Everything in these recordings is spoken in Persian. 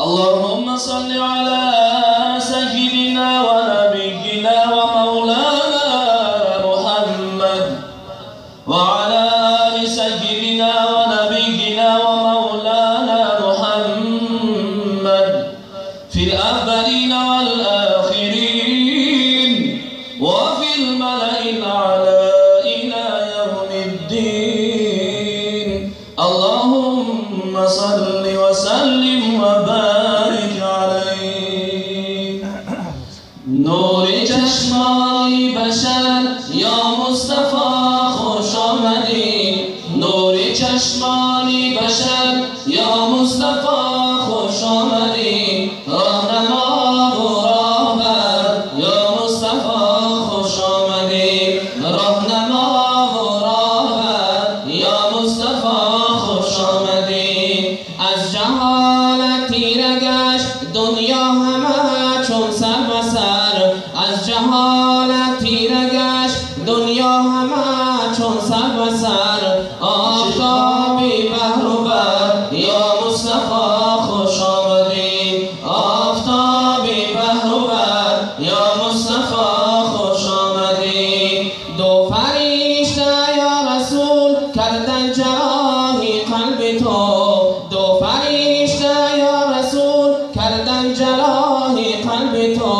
اللهم صل على سيدنا ونبينا ومولانا محمد وعلى آل سيدنا ونبينا ومولانا محمد في الأولين والآخرين وفي الملأ الأعلى إلى يوم الدين. اللهم صل وسلم وبارك عليه. نور چشمانی بشر یا مصطفی خوش آمدی. نور چشمانی بشر یا مصطفی خوش آمدی. راهنما و راهبر یا مصطفی خوش آمدی. راهنما و راهبر یا مصطفی خوش آمدی. از جهالت تیره گشت دنیا همه چون سر به سر. از جهالت تیره گشت دنیا همه چون سر به سر. آفتابی بحر و بر یا مصطفی خوش آمدی. آفتابی بحر و بر یا مصطفی خوش آمدی. دو فرشته یا رسول کردن جراحی قلب تو. دو فرشته یا رسول کردن جراحی قلب تو.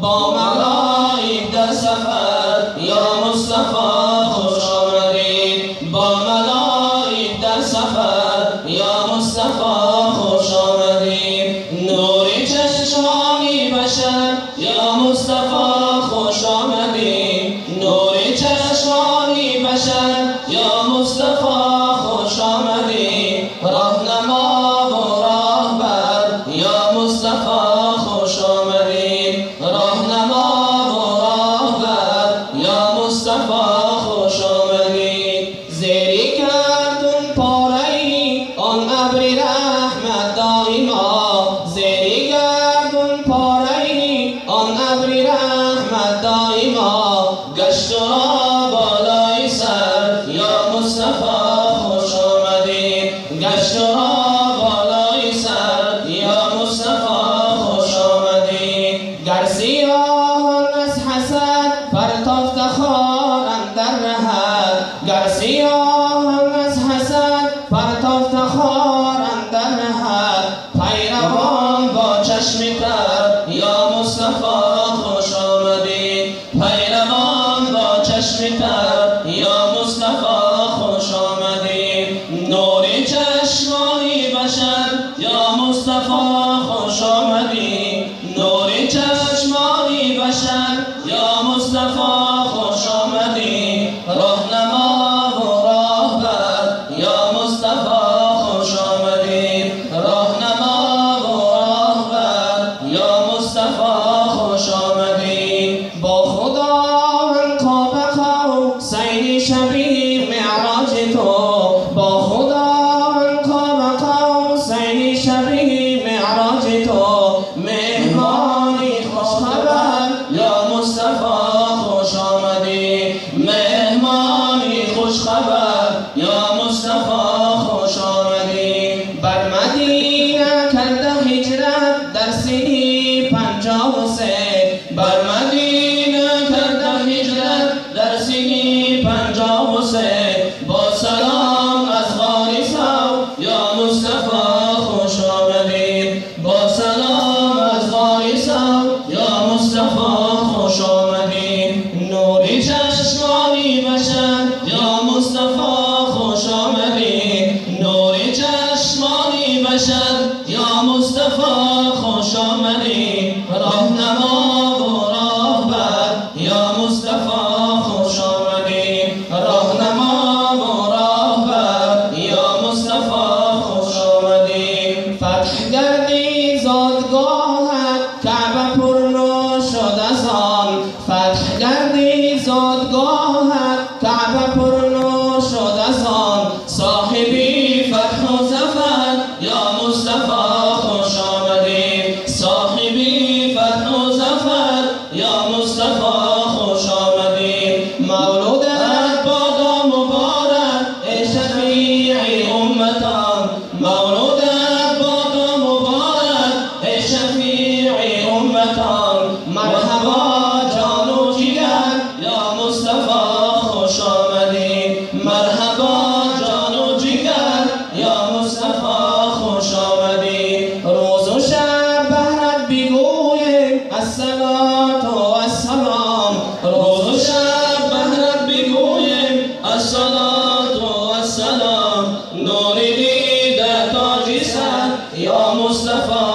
با ملائک در سفر یا مصطفی خوش آمدی. با ملائک در سفر یا مصطفی خوش آمدی. نور چشمانی بشر یا مصطفی خوش آمدی. نور چشمانی بشر یا مصطفی خوش آمدی. راهنما و راهبر یا مصطفی خوش آمدی. راهنما و راهبر یا مصطفی خوش آمدی. زیری گردون پاره‌ای آن ابر رحمت دائما. زیری گردون پاره‌ای آن ابر رحمت دائما. گشت و را بالای سر یا مصطفی خوش آمدی. گشت و را بالای سر یا مصطفی خوش آمدی. گر سیاهان از حسد پرتافت خار اندر رهد. گر سیاهان از حسد پرتافت خار اندر رهد. پیروان با چشم تر یا مصطفی خوش آمدی. پیروان با چشم تر یا مصطفی خوش آمدی. نور چشمانی بشر یا مصطفی خوش آمدی. نور چشمانی بشر یا مصطفی خوش آمدی. راهنما و راهبر یا مصطفی خوش آمدی. راهنما و راهبر یا مصطفی خوش آمدی. با خدا کعبه حسین شبیه معراج تو. با خدا کعبه حسین شبیه معراج تو. مهمانی خوش خبر یا مصطفی خوش آمدی. مهمانی خوش خبر یا مصطفی خوش آمدی. بر مدینه کرده هجرت در سنی 53. بر مدینه کرده هجرت در سنی 53. با سلام از غار ثور یا مصطفی خوش آمدی. با سلام از غار ثور یا مصطفی خوش آمدی. نور چشمانی بشر یا مصطفی خوش آمدی. نور چشمانی بشر یا مصطفی خوش آمدی. راهنما و راهبر یا مصطفی خوش آمدی. راهنما و راهبر یا مصطفی خوش آمدی. فتح گردی زادگاهت کعبه پرنور شد از آن. فتح گردی زادگاهت کعبه پرنور شد از آن. صاحبی فتح و ظفر یا مصطفی خوش آمدی. صاحبی فتح و ظفر یا مصطفی خوش آمدی. مولودت بادا مبارک ای شفیع امتان. مولودت بادا مبارک شب بهرت بگویم الصلاة و السلام نور دیده تاج سر یا مصطفی